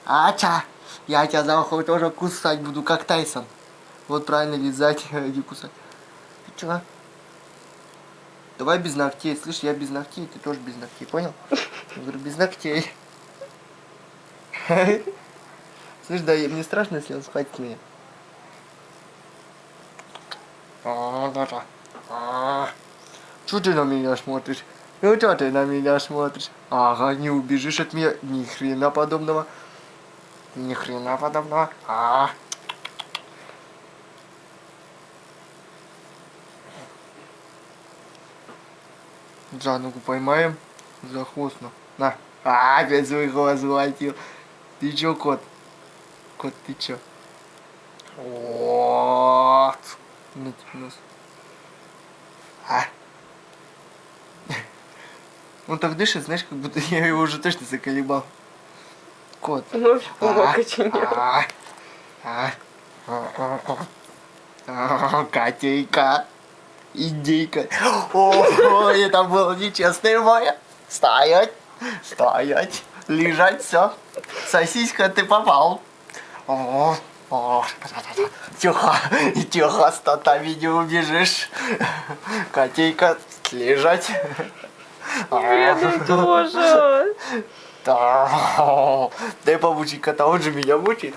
Ача! Я тебя за ухо тоже кусать буду, как Тайсон. Вот правильно, лизать, не кусать. Ты чё? Давай без ногтей. Слышь, я без ногтей, ты тоже без ногтей, понял? Я говорю, без ногтей. Слышь, да, мне страшно, если он схватит меня. Чё ты на меня смотришь? Ну что ты на меня смотришь? Ага, не убежишь от меня. Ни хрена подобного. Ни хрена подобного. За ногу поймаем. За хвост. На. Опять свой хвост схватил. Ты чё, кот? Кот, ты чё? Вот. На тебе нос. Он так дышит, знаешь, как будто я его уже точно заколебал. Кот. Ну, окоченел. Котейка. Индейка. О, это было нечестное море. Стоять. Стоять. Лежать, все. Сосиска, ты попал. Тихо, тихо, с татами не убежишь. Котейка, лежать. Бедный тоже. Да. Дай помучить кота, он же меня мучит.